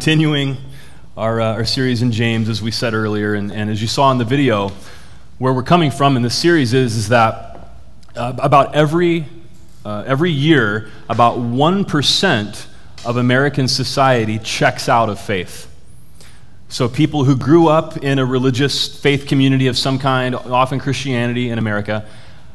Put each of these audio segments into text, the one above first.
continuing our series in James, as we said earlier, and as you saw in the video, where we're coming from in this series is that about every year, about 1% of American society checks out of faith. So people who grew up in a religious faith community of some kind, often Christianity in America,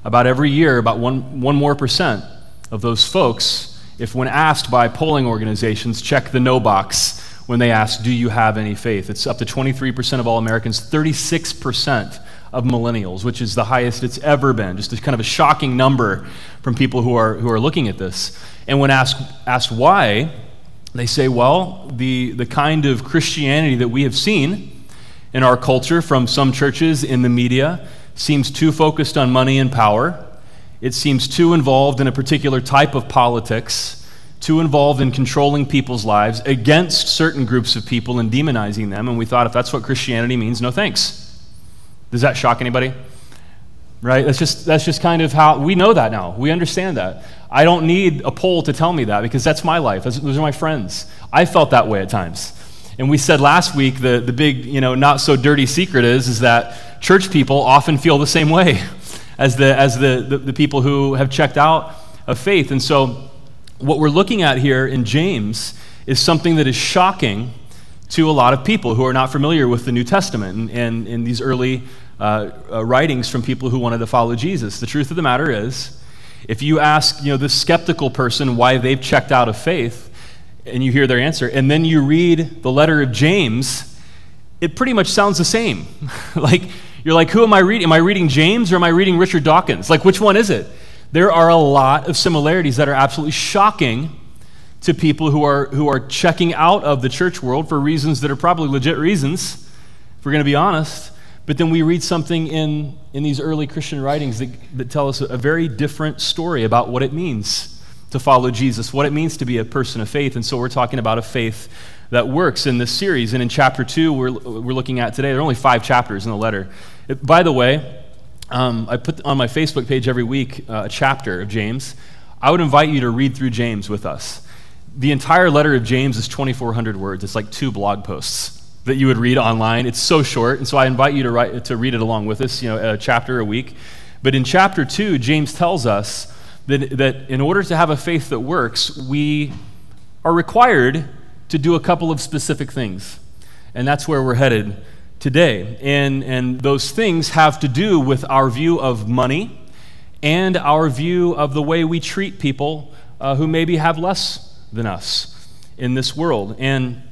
about every year, about one more percent of those folks, if when asked by polling organizations, check the no box when they ask, do you have any faith? It's up to 23% of all Americans, 36% of millennials, which is the highest it's ever been. Just a kind of a shocking number from people who are looking at this. And when asked why, they say, well, the kind of Christianity that we have seen in our culture from some churches in the media seems too focused on money and power. It seems too involved in a particular type of politics, too involved in controlling people's lives against certain groups of people and demonizing them. And we thought, if that's what Christianity means, no thanks. Does that shock anybody? Right? That's just kind of how we know that now. We understand that. I don't need a poll to tell me that, because that's my life. Those are my friends. I felt that way at times. And we said last week the big, not so dirty secret is that church people often feel the same way as the people who have checked out of faith. And so what we're looking at here in James is something that is shocking to a lot of people who are not familiar with the New Testament and in these early writings from people who wanted to follow Jesus. The truth of the matter is, if you ask this skeptical person why they've checked out of faith, and you hear their answer, and then you read the letter of James, it pretty much sounds the same. You're like, who am I reading? Am I reading James or am I reading Richard Dawkins? Which one is it? There are a lot of similarities that are absolutely shocking to people who are checking out of the church world for reasons that are probably legit reasons, if we're going to be honest. But then we read something in these early Christian writings that tell us a very different story about what it means to follow Jesus, what it means to be a person of faith. And so we're talking about a faith that works in this series. And in chapter 2, we're looking at today, there are only 5 chapters in the letter. By the way, I put on my Facebook page every week a chapter of James. I would invite you to read through James with us. The entire letter of James is 2,400 words. It's like 2 blog posts that you would read online. It's so short, and so I invite you to read it along with us, a chapter a week. But in chapter 2, James tells us that in order to have a faith that works, we are required to do a couple of specific things. And that's where we're headed today. And those things have to do with our view of money and our view of the way we treat people who maybe have less than us in this world. And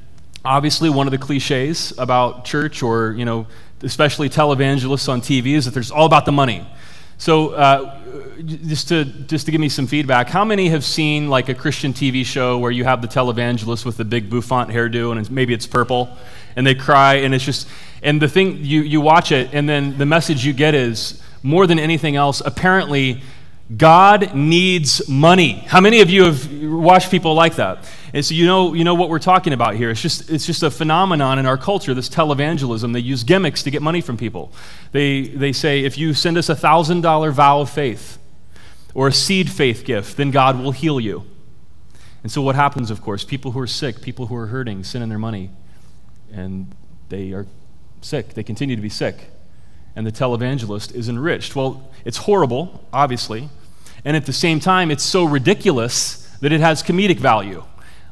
obviously one of the cliches about church or, especially televangelists on TV is that there's all about the money. So just to give me some feedback, how many have seen like a Christian TV show where you have the televangelist with the big bouffant hairdo and maybe it's purple and they cry and it's just, and the thing, you watch it and then the message you get is, more than anything else, apparently God needs money. How many of you have watched people like that? And so you know what we're talking about here. It's just a phenomenon in our culture, this televangelism. They use gimmicks to get money from people. They say, if you send us a $1,000 vow of faith or a seed faith gift, then God will heal you. And so what happens, of course, people who are sick, people who are hurting, send in their money, and they are sick. They continue to be sick. And the televangelist is enriched. Well, it's horrible, obviously, and at the same time, it's so ridiculous that it has comedic value.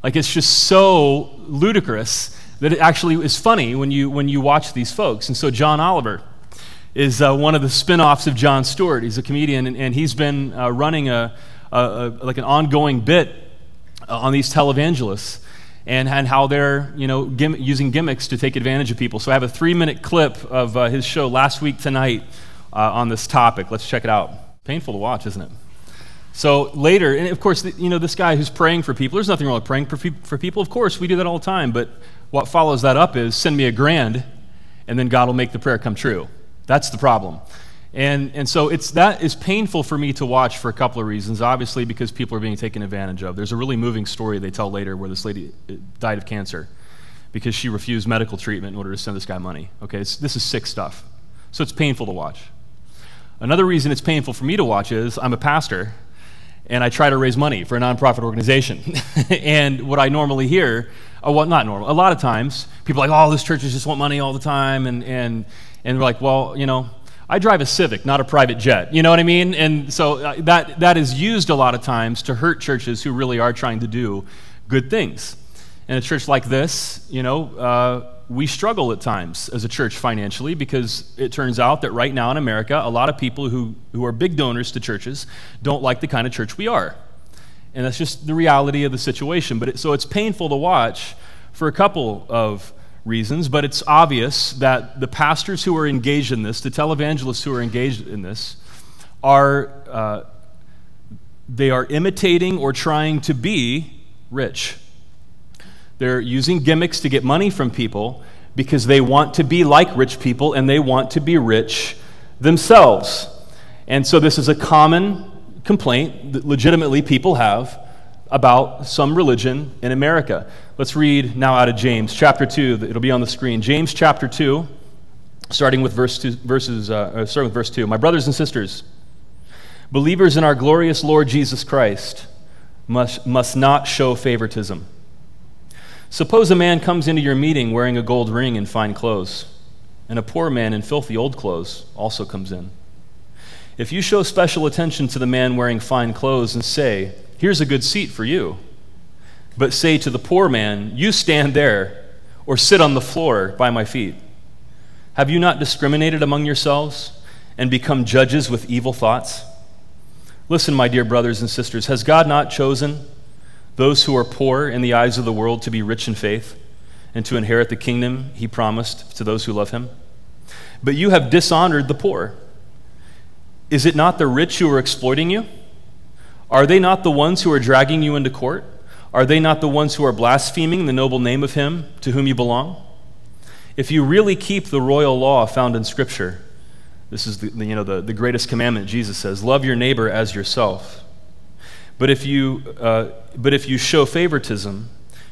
It's just so ludicrous that it actually is funny when you watch these folks. And so John Oliver is one of the spin-offs of Jon Stewart. He's a comedian, and he's been running an ongoing bit on these televangelists and how they're using gimmicks to take advantage of people. So I have a 3-minute clip of his show last week tonight on this topic. Let's check it out. Painful to watch, isn't it? So later, and of course, this guy who's praying for people, there's nothing wrong with praying for people. Of course, we do that all the time, but what follows that up is, send me $1,000, and then God will make the prayer come true. That's the problem. And so that is painful for me to watch for a couple of reasons. Obviously, because people are being taken advantage of. There's a really moving story they tell later where this lady died of cancer because she refused medical treatment in order to send this guy money. Okay, this is sick stuff. So it's painful to watch. Another reason it's painful for me to watch is I'm a pastor, and I try to raise money for a nonprofit organization. And what I normally hear oh, well, not normal. A lot of times, people are like, oh, those churches just want money all the time, and we're like, well, you know, I drive a Civic, not a private jet. You know what I mean? And so that is used a lot of times to hurt churches who really are trying to do good things. In a church like this, you know, we struggle at times as a church financially, because it turns out that right now in America, a lot of people who are big donors to churches don't like the kind of church we are. And that's just the reality of the situation. So it's painful to watch for a couple of reasons, but it's obvious that the pastors who are engaged in this, the televangelists who are engaged in this, they are imitating or trying to be rich. They're using gimmicks to get money from people because they want to be like rich people and they want to be rich themselves. And so this is a common complaint that legitimately people have about some religion in America. Let's read now out of James chapter 2. It'll be on the screen. James chapter 2, starting with verse 2. My brothers and sisters, believers in our glorious Lord Jesus Christ must not show favoritism. Suppose a man comes into your meeting wearing a gold ring and fine clothes, and a poor man in filthy old clothes also comes in. If you show special attention to the man wearing fine clothes and say, here's a good seat for you, but say to the poor man, you stand there, or sit on the floor by my feet, have you not discriminated among yourselves and become judges with evil thoughts? Listen, my dear brothers and sisters, has God not chosen those who are poor in the eyes of the world to be rich in faith and to inherit the kingdom he promised to those who love him? But you have dishonored the poor. Is it not the rich who are exploiting you? Are they not the ones who are dragging you into court? Are they not the ones who are blaspheming the noble name of him to whom you belong? If you really keep the royal law found in Scripture, this is the greatest commandment, Jesus says, love your neighbor as yourself. But if you show favoritism,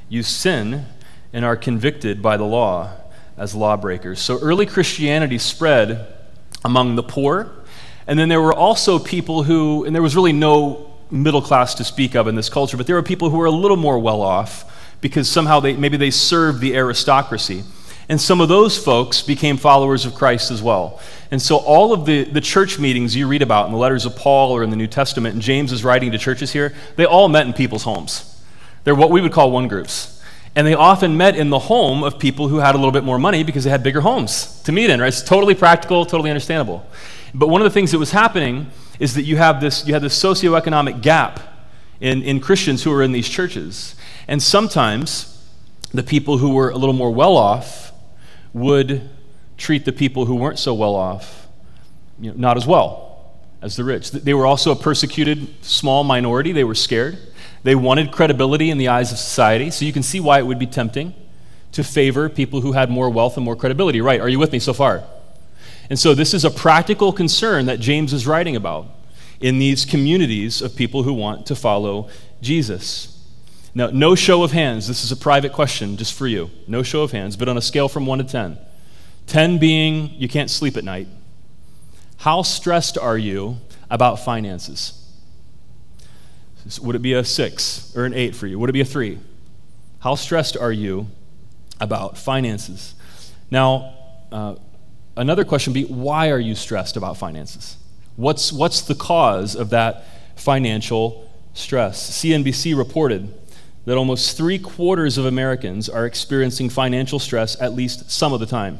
you sin and are convicted by the law as lawbreakers. So early Christianity spread among the poor, and then there were also people who, and there was really no middle class to speak of in this culture, but there were people who were a little more well off because somehow maybe they served the aristocracy. And some of those folks became followers of Christ as well. And so all of the church meetings you read about in the letters of Paul or in the New Testament, and James is writing to churches here, they all met in people's homes. They're what we would call one groups. And they often met in the home of people who had a little bit more money because they had bigger homes to meet in, right? It's totally practical, totally understandable. But one of the things that was happening is that you had this socioeconomic gap in Christians who were in these churches. And sometimes the people who were a little more well off would treat the people who weren't so well off, not as well as the rich. They were also a persecuted small minority. They were scared. They wanted credibility in the eyes of society. So you can see why it would be tempting to favor people who had more wealth and more credibility. Right? Are you with me so far? And so this is a practical concern that James is writing about in these communities of people who want to follow Jesus. Now, no show of hands. This is a private question just for you. No show of hands, but on a scale from 1 to 10. 10 being you can't sleep at night. How stressed are you about finances? Would it be a 6 or an 8 for you? Would it be a 3? How stressed are you about finances? Now, another question would be, why are you stressed about finances? What's the cause of that financial stress? CNBC reported that almost 3/4 of Americans are experiencing financial stress at least some of the time.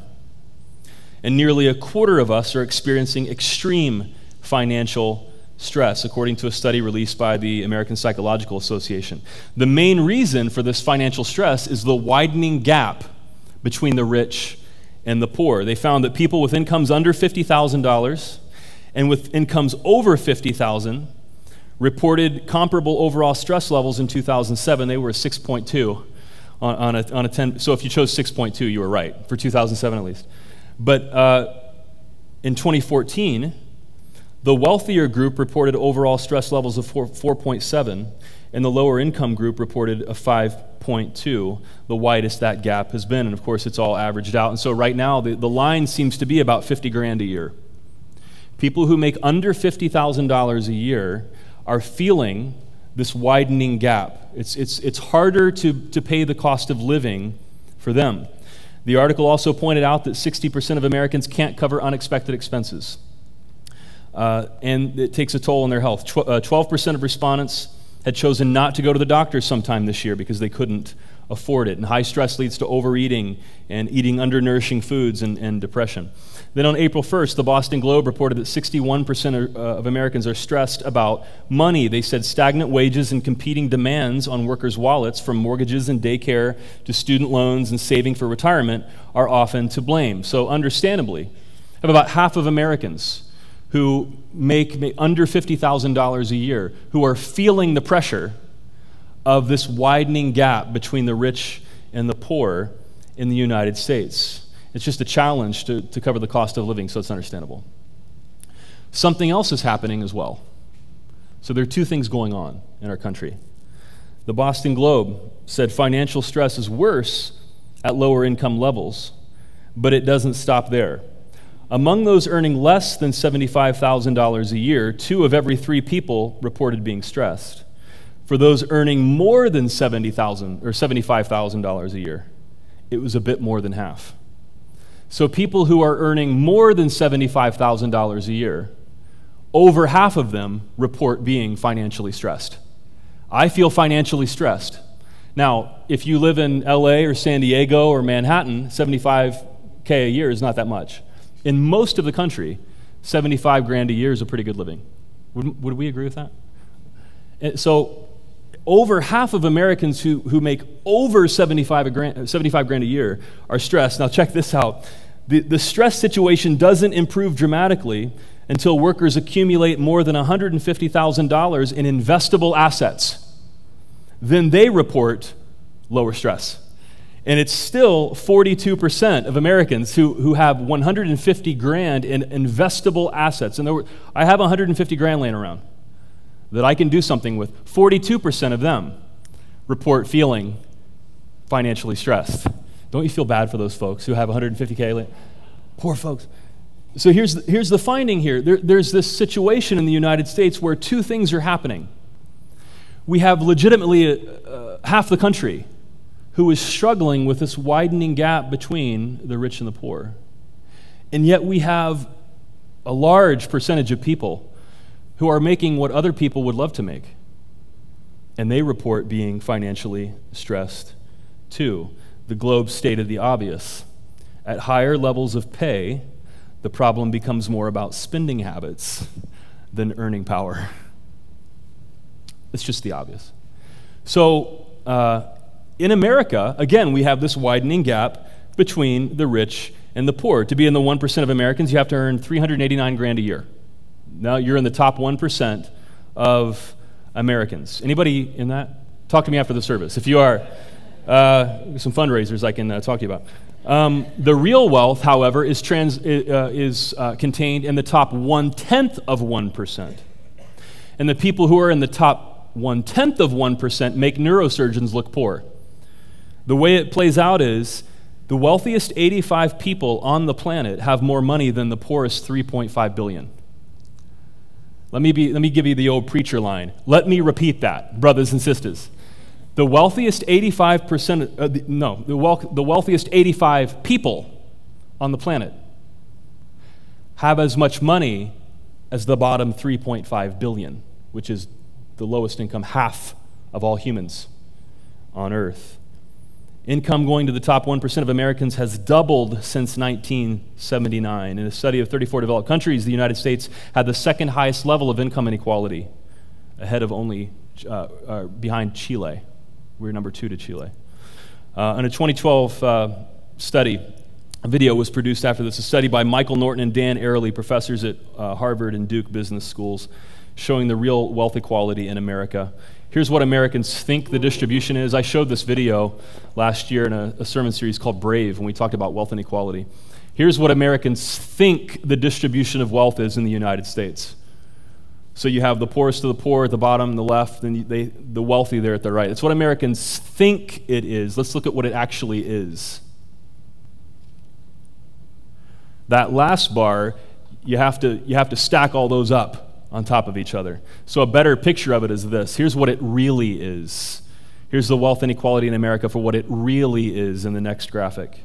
And nearly 1/4 of us are experiencing extreme financial stress, according to a study released by the American Psychological Association. The main reason for this financial stress is the widening gap between the rich and the poor. They found that people with incomes under $50,000 and with incomes over $50,000 reported comparable overall stress levels in 2007. They were a 6.2 on a 10. So if you chose 6.2, you were right, for 2007 at least. But in 2014, the wealthier group reported overall stress levels of 4.7, and the lower income group reported a 5.2, the widest that gap has been. And of course, it's all averaged out. And so right now, the line seems to be about $50,000 a year. People who make under $50,000 a year are feeling this widening gap. It's harder to pay the cost of living for them. The article also pointed out that 60% of Americans can't cover unexpected expenses. And it takes a toll on their health. 12% of respondents had chosen not to go to the doctor sometime this year because they couldn't afford it. And high stress leads to overeating and eating undernourishing foods and depression. Then on April 1st, the Boston Globe reported that 61% of Americans are stressed about money. They said stagnant wages and competing demands on workers' wallets, from mortgages and daycare to student loans and saving for retirement, are often to blame. So understandably, have about half of Americans who make under $50,000 a year who are feeling the pressure of this widening gap between the rich and the poor in the United States. It's just a challenge to cover the cost of living, so it's understandable. Something else is happening as well. So there are two things going on in our country. The Boston Globe said financial stress is worse at lower income levels, but it doesn't stop there. Among those earning less than $75,000 a year, 2 of every 3 people reported being stressed. For those earning more than $70,000 or $75,000 a year, it was a bit more than half. So people who are earning more than $75,000 a year, over half of them report being financially stressed. I feel financially stressed. Now, if you live in LA or San Diego or Manhattan, $75K a year is not that much. In most of the country, $75,000 a year is a pretty good living. Would we agree with that? And so over half of Americans who make over $75,000 a year are stressed. Now check this out. The stress situation doesn't improve dramatically until workers accumulate more than $150,000 in investable assets. Then they report lower stress. And it's still 42% of Americans who have $150,000 in investable assets. And I have $150,000 laying around that I can do something with. 42% of them report feeling financially stressed. Don't you feel bad for those folks who have $150K? Poor folks. So here's the finding here. There's this situation in the United States where 2 things are happening. We have legitimately half the country who is struggling with this widening gap between the rich and the poor. And yet we have a large percentage of people who are making what other people would love to make. And they report being financially stressed too. The Globe stated the obvious. At higher levels of pay, the problem becomes more about spending habits than earning power. It's just the obvious. So in America, again, we have this widening gap between the rich and the poor. To be in the 1% of Americans, you have to earn $389,000 a year. Now you're in the top 1% of Americans. Anybody in that? Talk to me after the service. If you are, some fundraisers I can talk to you about. The real wealth, however, is contained in the top 1/10 of 1%. And the people who are in the top 1/10 of 1% make neurosurgeons look poor. The way it plays out is the wealthiest 85 people on the planet have more money than the poorest 3.5 billion. Let me give you the old preacher line. Let me repeat that, brothers and sisters. The wealthiest 85%, the wealthiest 85 people on the planet have as much money as the bottom 3.5 billion, which is the lowest income half of all humans on earth. Income going to the top 1% of Americans has doubled since 1979. In a study of 34 developed countries, the United States had the second highest level of income inequality, ahead of only behind Chile. We're number 2 to Chile. In a 2012 study, a video was produced after this, a study by Michael Norton and Dan Ariely, professors at Harvard and Duke business schools, showing the real wealth equality in America. Here's what Americans think the distribution is. I showed this video last year in a sermon series called Brave when we talked about wealth inequality. Here's what Americans think the distribution of wealth is in the United States. So you have the poorest of the poor at the bottom, the left, and the wealthy there at the right. It's what Americans think it is. Let's look at what it actually is. That last bar, you have to stack all those up on top of each other. So a better picture of it is this. Here's what it really is. Here's the wealth inequality in America for what it really is in the next graphic. Can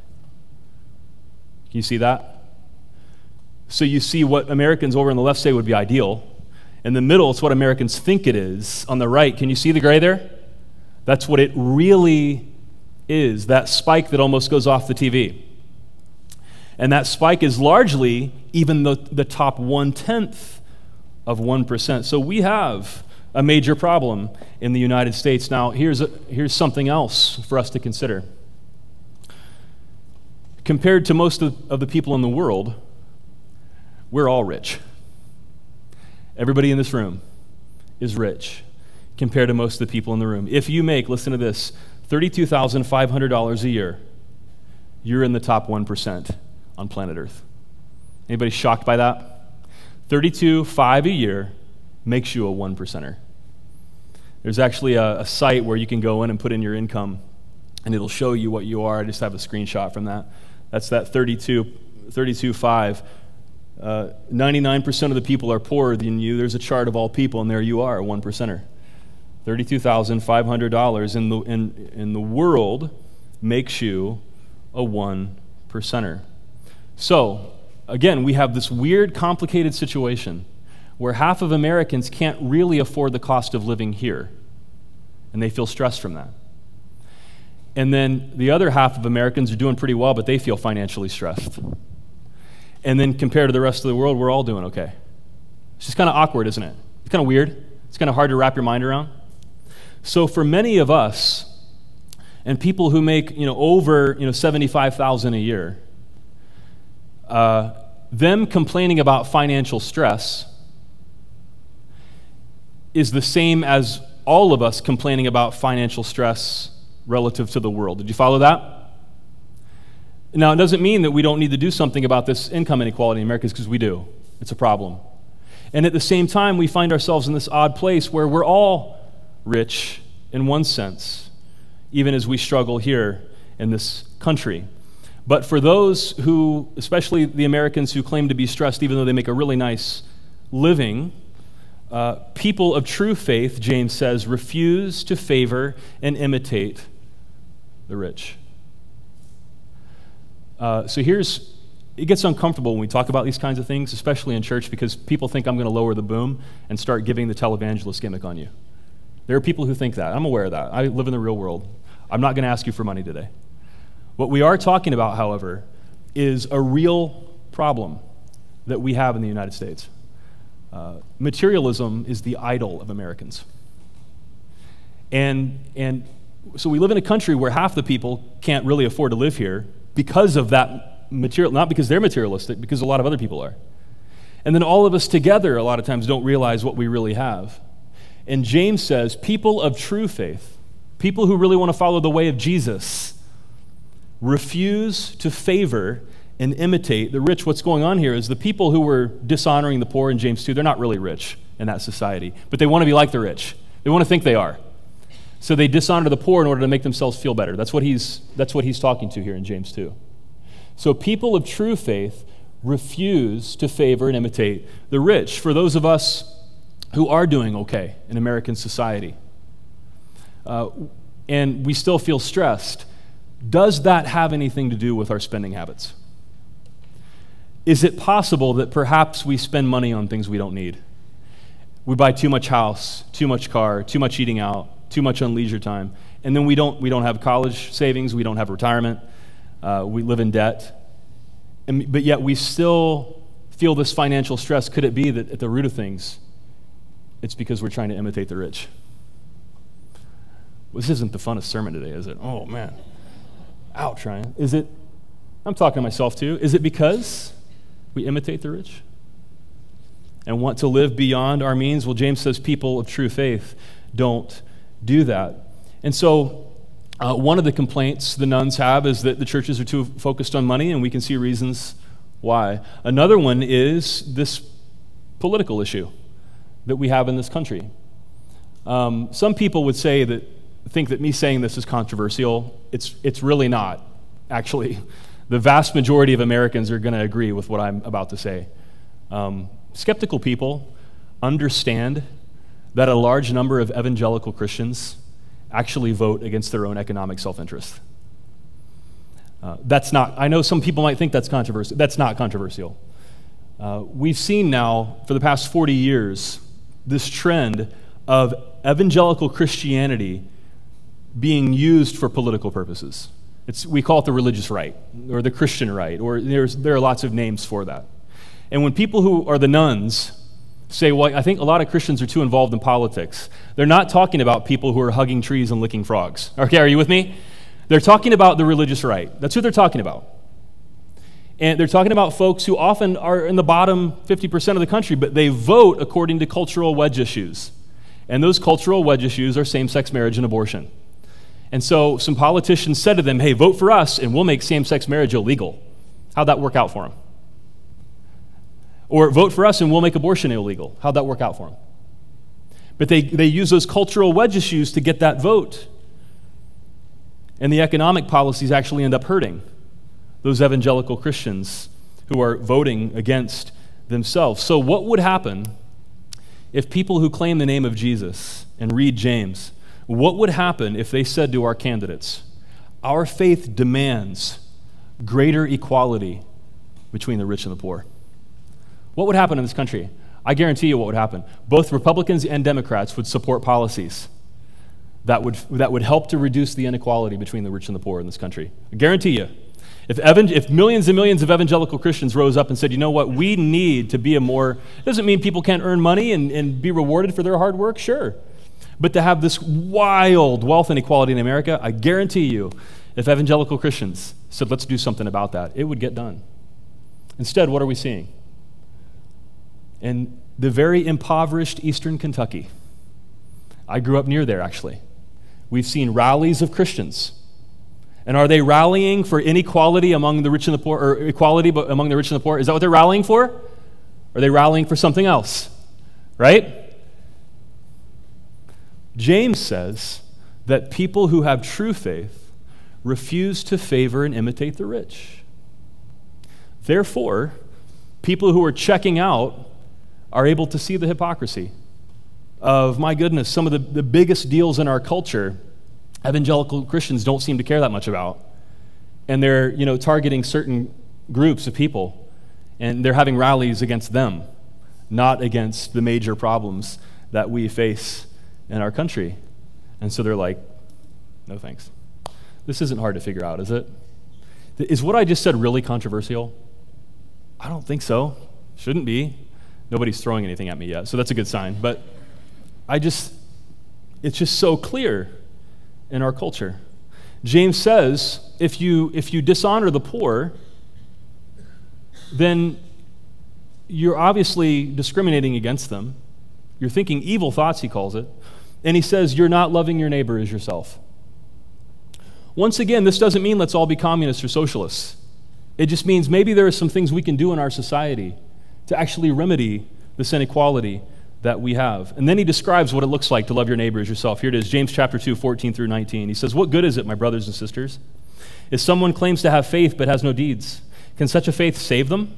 you see that? So you see what Americans over on the left say would be ideal. In the middle, it's what Americans think it is. On the right, can you see the gray there? That's what it really is, that spike that almost goes off the TV. And that spike is largely even the top 1/10 of 1%. So we have a major problem in the United States. Now, here's something else for us to consider. Compared to most of the people in the world, we're all rich. Everybody in this room is rich compared to most of the people in the room. If you make, listen to this, $32,500 a year, you're in the top 1% on planet Earth. Anybody shocked by that? $32,500 a year makes you a 1%er. There's actually a site where you can go in and put in your income, and it'll show you what you are. I just have a screenshot from that. That's that 32,500. 99% of the people are poorer than you. There's a chart of all people, and there you are, a 1%er. $32,500 in the world makes you a 1%er. So, again, we have this weird, complicated situation where half of Americans can't really afford the cost of living here, and they feel stressed from that. And then the other half of Americans are doing pretty well, but they feel financially stressed. And then compared to the rest of the world, we're all doing okay. It's just kind of awkward, isn't it? It's kind of weird. It's kind of hard to wrap your mind around. So for many of us, and people who make over $75,000 a year, them complaining about financial stress is the same as all of us complaining about financial stress relative to the world. Did you follow that? Now, it doesn't mean that we don't need to do something about this income inequality in America, because we do. It's a problem. And at the same time, we find ourselves in this odd place where we're all rich in one sense, even as we struggle here in this country. But for those who, especially the Americans who claim to be stressed even though they make a really nice living, people of true faith, James says, refuse to favor and imitate the rich. So it gets uncomfortable when we talk about these kinds of things, especially in church, because people think I'm going to lower the boom and start giving the televangelist gimmick on you. There are people who think that. I'm aware of that. I live in the real world. I'm not going to ask you for money today. What we are talking about, however, is a real problem that we have in the United States. Materialism is the idol of Americans. And so we live in a country where half the people can't really afford to live here because of that material, not because they're materialistic, because a lot of other people are. And then all of us together a lot of times don't realize what we really have. And James says, people of true faith, people who really want to follow the way of Jesus, refuse to favor and imitate the rich. What's going on here is the people who were dishonoring the poor in James 2, they're not really rich in that society, but they want to be like the rich. They want to think they are. So they dishonor the poor in order to make themselves feel better. That's what he's talking to here in James 2. So people of true faith refuse to favor and imitate the rich. For those of us who are doing okay in American society, and we still feel stressed, does that have anything to do with our spending habits? Is it possible that perhaps we spend money on things we don't need? We buy too much house, too much car, too much eating out, too much on leisure time, and then we don't have college savings, we don't have retirement, we live in debt, but yet we still feel this financial stress. Could it be that at the root of things, it's because we're trying to imitate the rich? Well, this isn't the funnest sermon today, is it? Oh, man. Ouch, Ryan. Is it? I'm talking to myself too. Is it because we imitate the rich and want to live beyond our means? Well, James says people of true faith don't do that. And so one of the complaints the nuns have is that the churches are too focused on money, and we can see reasons why. Another one is this political issue that we have in this country. Some people would think that me saying this is controversial. It's really not, actually. The vast majority of Americans are going to agree with what I'm about to say. Skeptical people understand that a large number of evangelical Christians actually vote against their own economic self-interest. That's not, I know some people might think that's controversial. That's not controversial. We've seen now, for the past 40 years, this trend of evangelical Christianity being used for political purposes. We call it the religious right, or the Christian right, or there are lots of names for that. And when people who are the nuns say, well, I think a lot of Christians are too involved in politics, they're not talking about people who are hugging trees and licking frogs. Okay, are you with me? They're talking about the religious right. That's who they're talking about. And they're talking about folks who often are in the bottom 50% of the country, but they vote according to cultural wedge issues. And those cultural wedge issues are same-sex marriage and abortion. And so some politicians said to them, hey, vote for us and we'll make same-sex marriage illegal. How'd that work out for them? Or vote for us and we'll make abortion illegal. How'd that work out for them? But they use those cultural wedge issues to get that vote. And the economic policies actually end up hurting those evangelical Christians who are voting against themselves. So what would happen if people who claim the name of Jesus and read James, what would happen if they said to our candidates, our faith demands greater equality between the rich and the poor? What would happen in this country? I guarantee you what would happen. Both Republicans and Democrats would support policies that would help to reduce the inequality between the rich and the poor in this country. I guarantee you. If millions and millions of evangelical Christians rose up and said, you know what, we need to be a more, it doesn't mean people can't earn money and be rewarded for their hard work, sure. But to have this wild wealth inequality in America, I guarantee you, if evangelical Christians said, let's do something about that, it would get done. Instead, what are we seeing? In the very impoverished eastern Kentucky, I grew up near there actually, we've seen rallies of Christians. And are they rallying for inequality among the rich and the poor, or equality among the rich and the poor? Is that what they're rallying for? Or are they rallying for something else? Right? James says that people who have true faith refuse to favor and imitate the rich. Therefore, people who are checking out are able to see the hypocrisy of, my goodness, some of the biggest deals in our culture, evangelical Christians don't seem to care that much about. And they're, targeting certain groups of people, and they're having rallies against them, not against the major problems that we face in our country. And so they're like, no thanks. This isn't hard to figure out, is it? Is what I just said really controversial? I don't think so. Shouldn't be. Nobody's throwing anything at me yet, so that's a good sign. But it's just so clear in our culture. James says, if you dishonor the poor, then you're obviously discriminating against them. You're thinking evil thoughts, he calls it. And he says, you're not loving your neighbor as yourself. Once again, this doesn't mean let's all be communists or socialists. It just means maybe there are some things we can do in our society to actually remedy this inequality that we have. And then he describes what it looks like to love your neighbor as yourself. Here it is, James chapter 2, 14 through 19. He says, what good is it, my brothers and sisters, if someone claims to have faith but has no deeds? Can such a faith save them?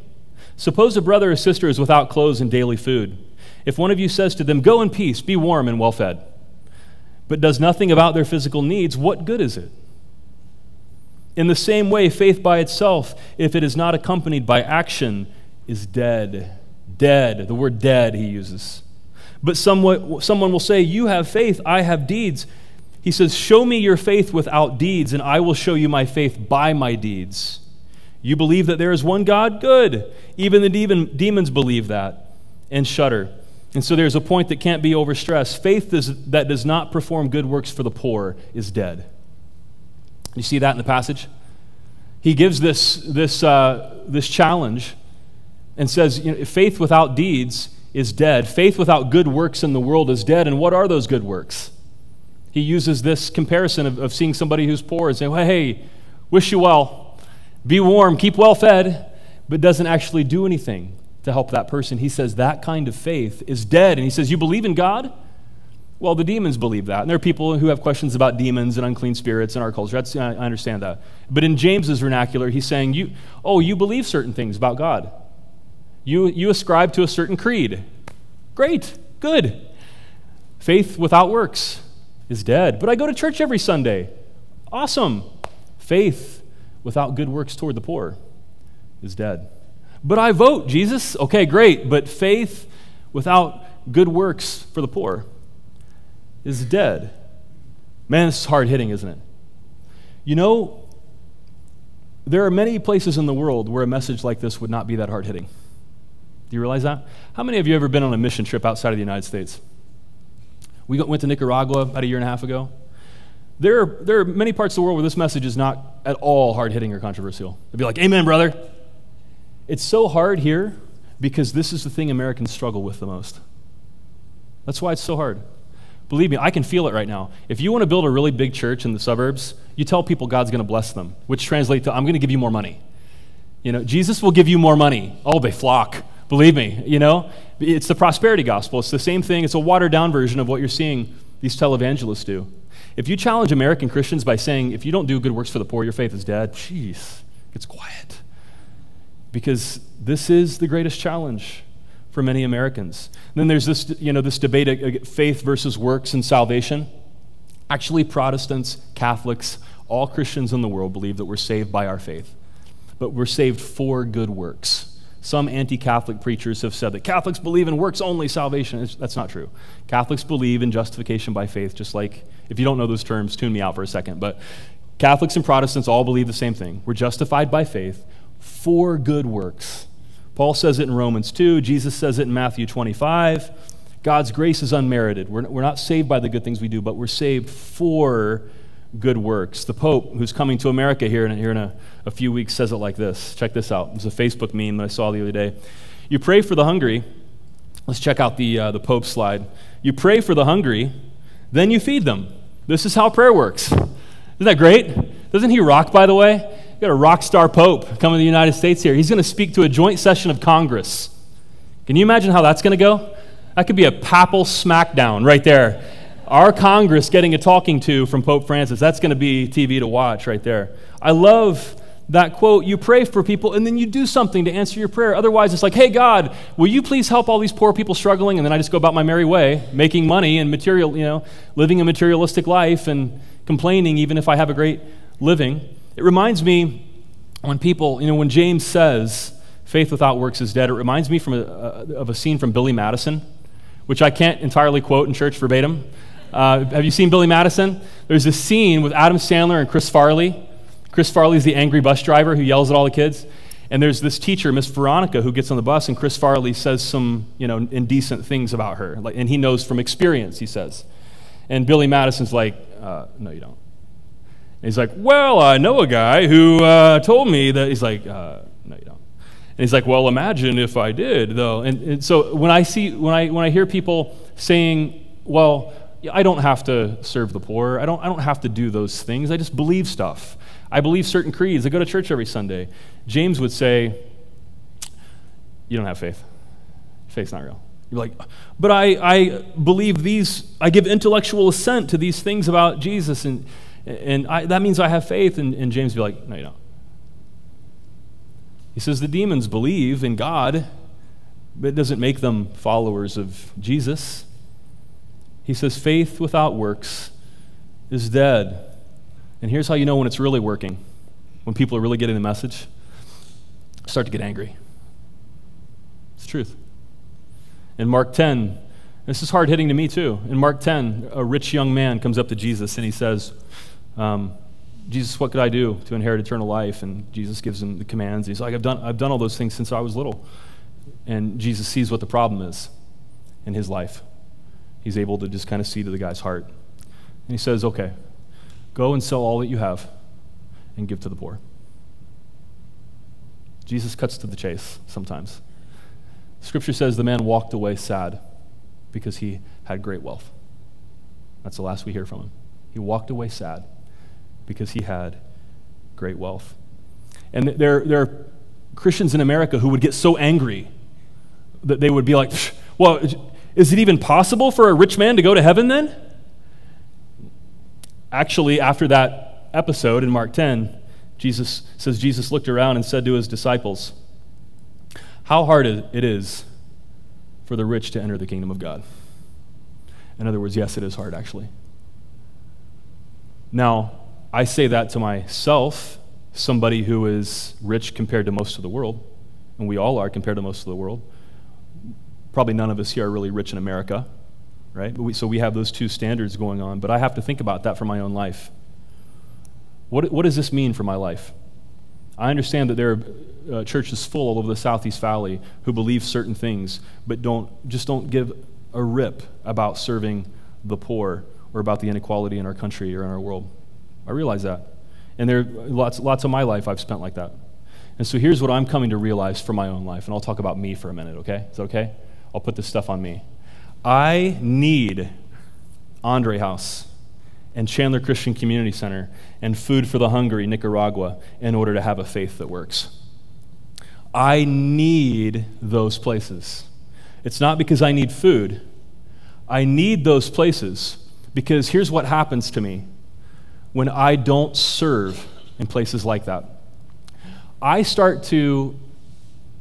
Suppose a brother or sister is without clothes and daily food. If one of you says to them, go in peace, be warm and well fed, but does nothing about their physical needs, what good is it? In the same way, faith by itself, if it is not accompanied by action, is dead. Dead, the word dead he uses. But someone will say, you have faith, I have deeds. He says, show me your faith without deeds, and I will show you my faith by my deeds. You believe that there is one God? Good. Even the demons believe that and shudder. And so there's a point that can't be overstressed. Faith that does not perform good works for the poor is dead. You see that in the passage? He gives this challenge and says, faith without deeds is dead. Faith without good works in the world is dead. And what are those good works? He uses this comparison of seeing somebody who's poor and saying, well, hey, wish you well, be warm, keep well fed, but doesn't actually do anything to help that person. He says that kind of faith is dead. And he says, you believe in God? Well, the demons believe that. And there are people who have questions about demons and unclean spirits in our culture. I understand that. But in James's vernacular, he's saying, you believe certain things about God. You ascribe to a certain creed. Great, good. Faith without works is dead. But I go to church every Sunday. Awesome. Faith without good works toward the poor is dead. But I vote, Jesus. Okay, great. But faith without good works for the poor is dead. Man, this is hard-hitting, isn't it? You know, there are many places in the world where a message like this would not be that hard-hitting. Do you realize that? How many of you have ever been on a mission trip outside of the United States? We went to Nicaragua about a year and a half ago. There are many parts of the world where this message is not at all hard-hitting or controversial. They'd be like, amen, brother. It's so hard here because this is the thing Americans struggle with the most. That's why it's so hard. Believe me, I can feel it right now. If you want to build a really big church in the suburbs, you tell people God's going to bless them, which translates to, I'm going to give you more money. You know, Jesus will give you more money. Oh, they flock. Believe me, you know. It's the prosperity gospel. It's the same thing. It's a watered-down version of what you're seeing these televangelists do. If you challenge American Christians by saying, if you don't do good works for the poor, your faith is dead, jeez, it gets quiet. Because this is the greatest challenge for many Americans. And then there's this, this debate, faith versus works and salvation. Actually, Protestants, Catholics, all Christians in the world believe that we're saved by our faith. But we're saved for good works. Some anti-Catholic preachers have said that Catholics believe in works-only salvation. That's not true. Catholics believe in justification by faith, just like, if you don't know those terms, tune me out for a second. But Catholics and Protestants all believe the same thing. We're justified by faith for good works. Paul says it in Romans 2. Jesus says it in Matthew 25. God's grace is unmerited. We're not saved by the good things we do, but we're saved for good works. The Pope, who's coming to America here in a few weeks, says it like this. Check this out. It's a Facebook meme that I saw the other day. You pray for the hungry. Let's check out the Pope slide. You pray for the hungry, then you feed them. This is how prayer works. Isn't that great? Doesn't he rock, by the way? You got a rock star Pope coming to the United States here. He's going to speak to a joint session of Congress. Can you imagine how that's going to go? That could be a papal smackdown right there. Our Congress getting a talking to from Pope Francis. That's going to be TV to watch right there. I love that quote. You pray for people, and then you do something to answer your prayer. Otherwise, it's like, hey, God, will you please help all these poor people struggling? And then I just go about my merry way, making money and living a materialistic life and complaining even if I have a great living. It reminds me when people, when James says faith without works is dead, it reminds me of a scene from Billy Madison, which I can't entirely quote in church verbatim. Have you seen Billy Madison? There's this scene with Adam Sandler and Chris Farley. Chris Farley's the angry bus driver who yells at all the kids. And there's this teacher, Miss Veronica, who gets on the bus, and Chris Farley says some, indecent things about her. And he knows from experience, he says. And Billy Madison's like, no, you don't. And he's like, well, I know a guy who told me that. He's like, no, you don't. And he's like, well, imagine if I did, though. And so when I hear people saying, well, I don't have to serve the poor. I don't have to do those things. I just believe stuff. I believe certain creeds. I go to church every Sunday. James would say, you don't have faith. Faith's not real. You're like, but I believe these. I give intellectual assent to these things about Jesus, and that means I have faith. And James would be like, no, you don't. He says the demons believe in God, but it doesn't make them followers of Jesus. He says faith without works is dead. And here's how you know when it's really working, when people are really getting the message. Start to get angry. It's the truth. In Mark 10, this is hard-hitting to me too. In Mark 10, a rich young man comes up to Jesus and he says, Jesus, what could I do to inherit eternal life? And Jesus gives him the commands. He's like, I've done all those things since I was little. And Jesus sees what the problem is in his life. He's able to just kind of see to the guy's heart. And he says, okay, go and sell all that you have and give to the poor. Jesus cuts to the chase sometimes. Scripture says the man walked away sad because he had great wealth. That's the last we hear from him. He walked away sad because he had great wealth. And there are Christians in America who would get so angry that they would be like, well, is it even possible for a rich man to go to heaven then? Actually, after that episode in Mark 10, Jesus says Jesus looked around and said to his disciples, how hard it is for the rich to enter the kingdom of God. In other words, yes, it is hard, actually. Now, I say that to myself, somebody who is rich compared to most of the world, and we all are compared to most of the world. Probably none of us here are really rich in America, right? So we have those two standards going on, but I have to think about that for my own life. What does this mean for my life? I understand that there are churches full all over the Southeast Valley who believe certain things, but don't give a rip about serving the poor or about the inequality in our country or in our world. I realize that. And there are lots of my life I've spent like that. And so here's what I'm coming to realize for my own life, and I'll talk about me for a minute, okay? Is that okay? I'll put this stuff on me. I need Andre House and Chandler Christian Community Center and Food for the Hungry, Nicaragua, in order to have a faith that works. I need those places. It's not because I need food. I need those places because here's what happens to me when I don't serve in places like that. I start to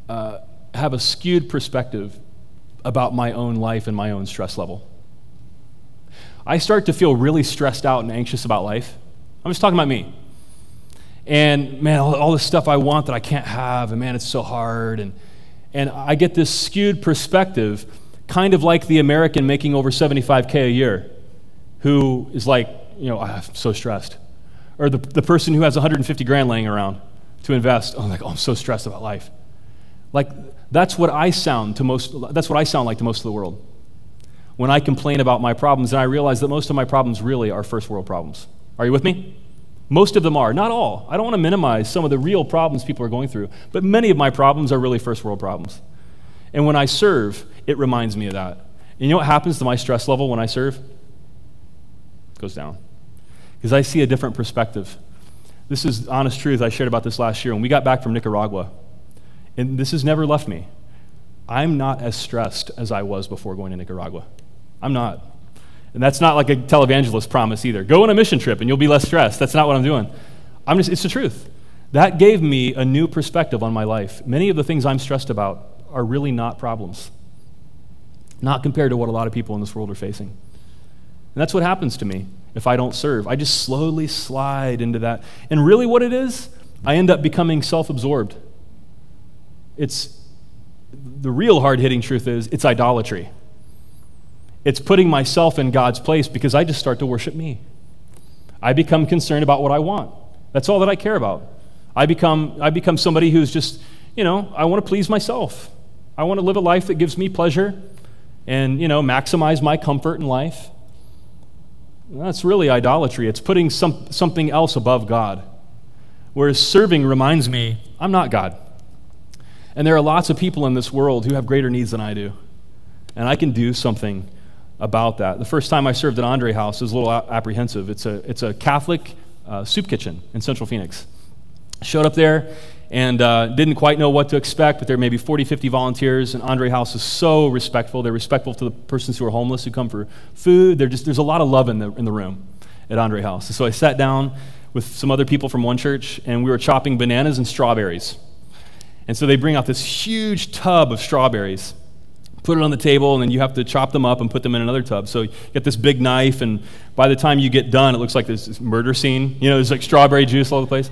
have a skewed perspective about my own life and my own stress level. I start to feel really stressed out and anxious about life. I'm just talking about me. And man, all this stuff I want that I can't have, and man, it's so hard. And I get this skewed perspective, kind of like the American making over $75K a year, who is like, I'm so stressed. Or the person who has 150 grand laying around to invest. I'm so stressed about life. Like, that's what I sound like to most of the world. When I complain about my problems, and I realize that most of my problems really are first world problems. Are you with me? Most of them are, not all. I don't want to minimize some of the real problems people are going through, but many of my problems are really first world problems. And when I serve, it reminds me of that. And you know what happens to my stress level when I serve? It goes down. Because I see a different perspective. This is honest truth. I shared about this last year when we got back from Nicaragua. And this has never left me. I'm not as stressed as I was before going to Nicaragua. I'm not. And that's not like a televangelist promise either. Go on a mission trip and you'll be less stressed. That's not what I'm doing. It's the truth. That gave me a new perspective on my life. Many of the things I'm stressed about are really not problems. Not compared to what a lot of people in this world are facing. And that's what happens to me if I don't serve. I just slowly slide into that. And really what it is, I end up becoming self-absorbed. The real hard-hitting truth is, it's idolatry. It's putting myself in God's place because I just start to worship me. I become concerned about what I want. That's all that I care about. I become somebody who's just, I want to please myself. I want to live a life that gives me pleasure and, maximize my comfort in life. That's really idolatry. It's putting something else above God. Whereas serving reminds me, I'm not God. And there are lots of people in this world who have greater needs than I do. And I can do something about that. The first time I served at Andre House, it was a little apprehensive. It's a Catholic soup kitchen in Central Phoenix. Showed up there and didn't quite know what to expect, but there were maybe 40, 50 volunteers, and Andre House is so respectful. They're respectful to the persons who are homeless who come for food. There's a lot of love in the room at Andre House. And so I sat down with some other people from one church, and we were chopping bananas and strawberries. And so they bring out this huge tub of strawberries, put it on the table, and then you have to chop them up and put them in another tub. So you get this big knife, and by the time you get done, it looks like this murder scene. There's like strawberry juice all over the place.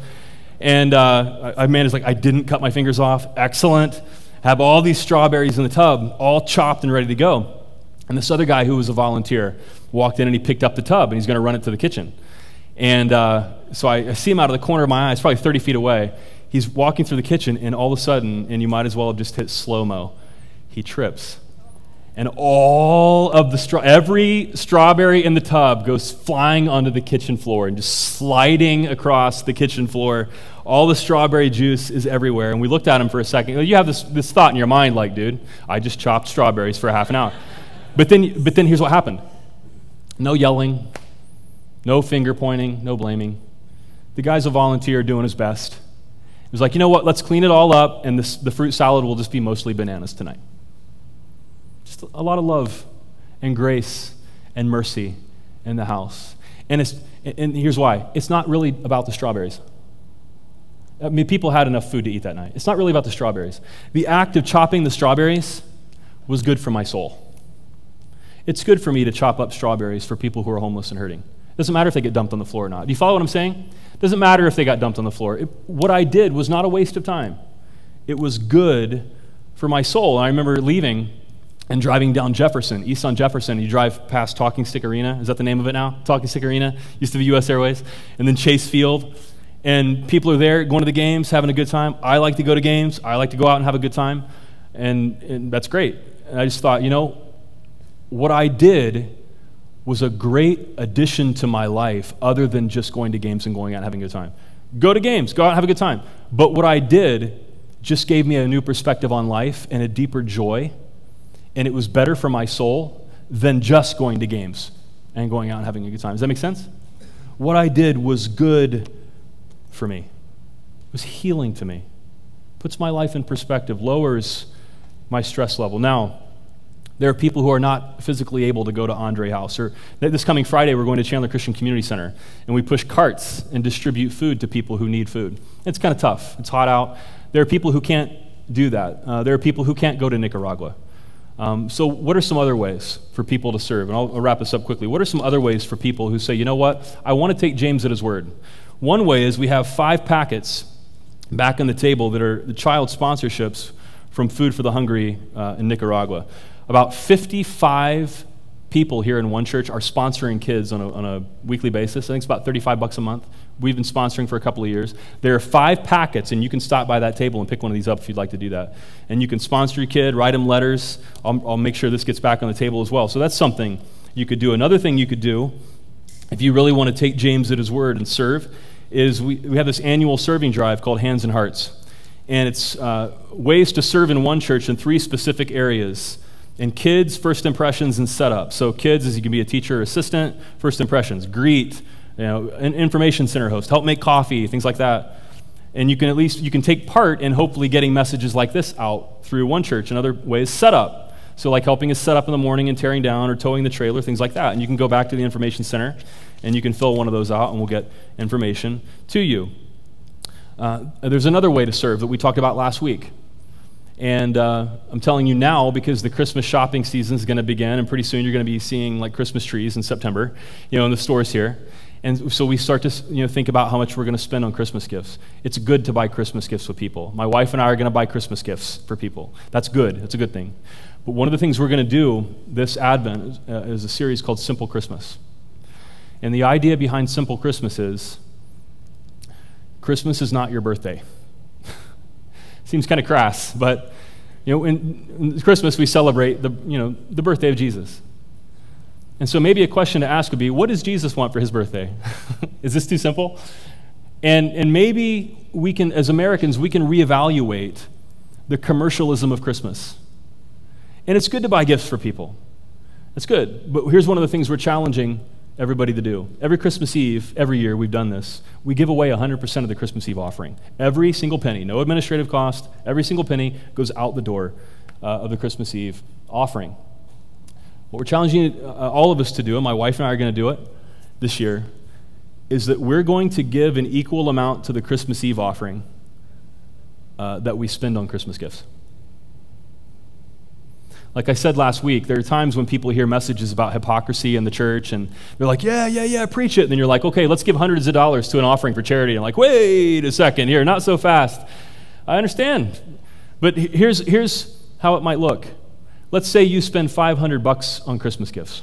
And I managed, I didn't cut my fingers off. Excellent. Have all these strawberries in the tub, all chopped and ready to go. And this other guy who was a volunteer walked in and he picked up the tub, and he's going to run it to the kitchen. And so I see him out of the corner of my eye. It's probably 30 feet away. He's walking through the kitchen, and all of a sudden, and you might as well have just hit slow-mo, he trips. And all of every strawberry in the tub goes flying onto the kitchen floor and just sliding across the kitchen floor. All the strawberry juice is everywhere. And we looked at him for a second. You have this thought in your mind, like, dude, I just chopped strawberries for half an hour. But then here's what happened. No yelling, no finger pointing, no blaming. The guy's a volunteer doing his best. He was like, you know what, let's clean it all up, and the fruit salad will just be mostly bananas tonight. Just a lot of love and grace and mercy in the house. And here's why. It's not really about the strawberries. People had enough food to eat that night. It's not really about the strawberries. The act of chopping the strawberries was good for my soul. It's good for me to chop up strawberries for people who are homeless and hurting. It doesn't matter if they get dumped on the floor or not. Do you follow what I'm saying? It doesn't matter if they got dumped on the floor. What I did was not a waste of time. It was good for my soul. And I remember leaving and driving down Jefferson, east on Jefferson. You drive past Talking Stick Arena. Is that the name of it now? Talking Stick Arena. Used to be U.S. Airways. And then Chase Field. And people are there going to the games, having a good time. I like to go to games. I like to go out and have a good time. And that's great. And I just thought, you know, what I did was a great addition to my life other than just going to games and going out and having a good time. Go to games. Go out and have a good time. But what I did just gave me a new perspective on life and a deeper joy. And it was better for my soul than just going to games and going out and having a good time. Does that make sense? What I did was good for me. It was healing to me. Puts my life in perspective, lowers my stress level. Now, there are people who are not physically able to go to Andre House. Or this coming Friday, we're going to Chandler Christian Community Center, and we push carts and distribute food to people who need food. It's kind of tough. It's hot out. There are people who can't do that. There are people who can't go to Nicaragua. So what are some other ways for people to serve? And I'll wrap this up quickly. What are some other ways for people who say, you know what, I want to take James at his word? One way is we have 5 packets back on the table that are the child sponsorships from Food for the Hungry in Nicaragua. About 55 people here in one church are sponsoring kids on a weekly basis. I think it's about $35 a month. We've been sponsoring for a couple of years. There are 5 packets, and you can stop by that table and pick one of these up if you'd like to do that. And you can sponsor your kid, write them letters. I'll make sure this gets back on the table as well. So that's something you could do. Another thing you could do, if you really want to take James at his word and serve, is we have this annual serving drive called Hands and Hearts. And it's ways to serve in one church in 3 specific areas. In kids, first impressions, and setup. So kids is you can be a teacher or assistant, first impressions, greet, an information center host, help make coffee, things like that. And you can take part in hopefully getting messages like this out through one church. In other ways, setup. So like helping us set up in the morning and tearing down or towing the trailer, things like that. And you can go back to the information center and you can fill one of those out and we'll get information to you. There's another way to serve that we talked about last week. And I'm telling you now because the Christmas shopping season is going to begin, and pretty soon you're going to be seeing like Christmas trees in September, in the stores here. And so we start to think about how much we're going to spend on Christmas gifts. It's good to buy Christmas gifts for people. My wife and I are going to buy Christmas gifts for people. That's good. It's a good thing. But one of the things we're going to do this Advent is a series called Simple Christmas. And the idea behind Simple Christmas is not your birthday. Seems kind of crass, but in Christmas we celebrate the birthday of Jesus. And so maybe a question to ask would be, what does Jesus want for his birthday? Is this too simple? And maybe we can, as Americans, we can reevaluate the commercialism of Christmas. And it's good to buy gifts for people. It's good. But here's one of the things we're challenging everybody to do. Every Christmas Eve, every year we've done this, we give away 100% of the Christmas Eve offering. Every single penny, no administrative cost, every single penny goes out the door of the Christmas Eve offering. What we're challenging all of us to do, and my wife and I are going to do it this year, is that we're going to give an equal amount to the Christmas Eve offering that we spend on Christmas gifts. Like I said last week, there are times when people hear messages about hypocrisy in the church, and they're like, yeah, preach it. And then you're like, okay, let's give hundreds of dollars to an offering for charity. And I'm like, wait a second here, not so fast. I understand. But here's how it might look. Let's say you spend $500 on Christmas gifts.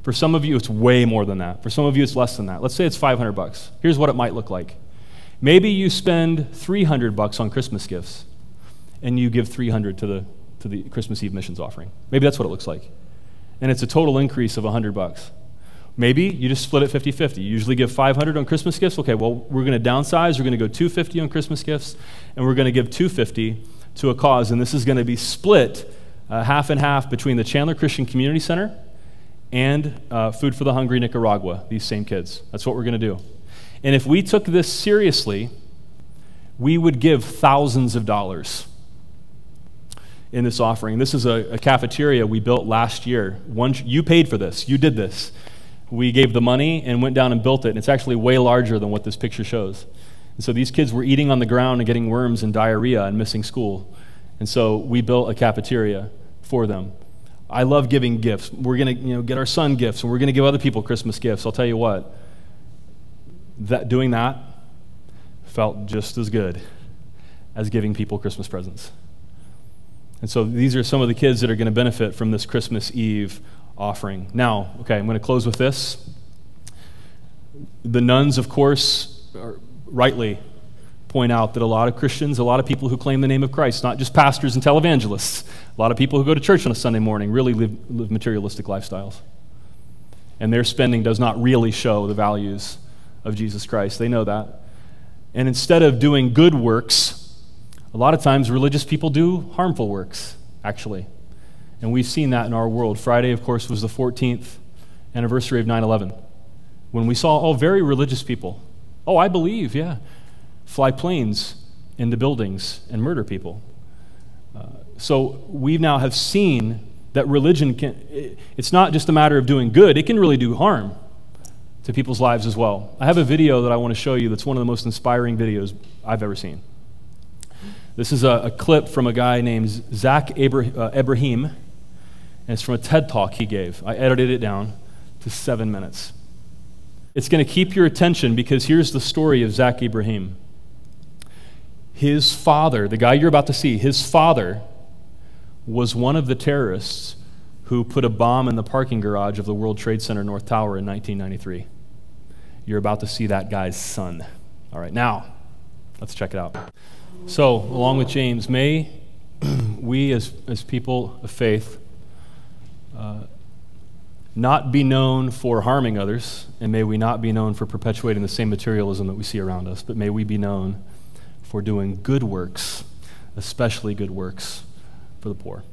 For some of you, it's way more than that. For some of you, it's less than that. Let's say it's $500. Here's what it might look like. Maybe you spend $300 on Christmas gifts, and you give $300 to the Christmas Eve missions offering. Maybe that's what it looks like. And it's a total increase of $100. Maybe you just split it 50-50. You usually give $500 on Christmas gifts. Okay, well, we're going to downsize. We're going to go $250 on Christmas gifts, and we're going to give $250 to a cause. And this is going to be split half and half between the Chandler Christian Community Center and Food for the Hungry Nicaragua, these same kids. That's what we're going to do. And if we took this seriously, we would give thousands of dollars in this offering. This is a cafeteria we built last year. You paid for this. You did this. We gave the money and went down and built it. And it's actually way larger than what this picture shows. And so these kids were eating on the ground and getting worms and diarrhea and missing school. And so we built a cafeteria for them. I love giving gifts. We're going to get our son gifts, and we're going to give other people Christmas gifts. I'll tell you what, doing that felt just as good as giving people Christmas presents. And so these are some of the kids that are going to benefit from this Christmas Eve offering. Now, okay, I'm going to close with this. The nuns, of course, rightly point out that a lot of Christians, a lot of people who claim the name of Christ, not just pastors and televangelists, a lot of people who go to church on a Sunday morning really live materialistic lifestyles. And their spending does not really show the values of Jesus Christ. They know that. And instead of doing good works, a lot of times religious people do harmful works, actually. And we've seen that in our world. Friday, of course, was the 14th anniversary of 9/11, when we saw very religious people, I believe, yeah, fly planes into buildings and murder people. So we now have seen that religion it's not just a matter of doing good, it can really do harm to people's lives as well. I have a video that I want to show you that's one of the most inspiring videos I've ever seen. This is a clip from a guy named Zach Ibrahim, and it's from a TED Talk he gave. I edited it down to 7 minutes. It's going to keep your attention because here's the story of Zach Ibrahim. His father, the guy you're about to see, his father was one of the terrorists who put a bomb in the parking garage of the World Trade Center North Tower in 1993. You're about to see that guy's son. All right, now, let's check it out. So, along with James, may we as people of faith not be known for harming others, and may we not be known for perpetuating the same materialism that we see around us, but may we be known for doing good works, especially good works for the poor.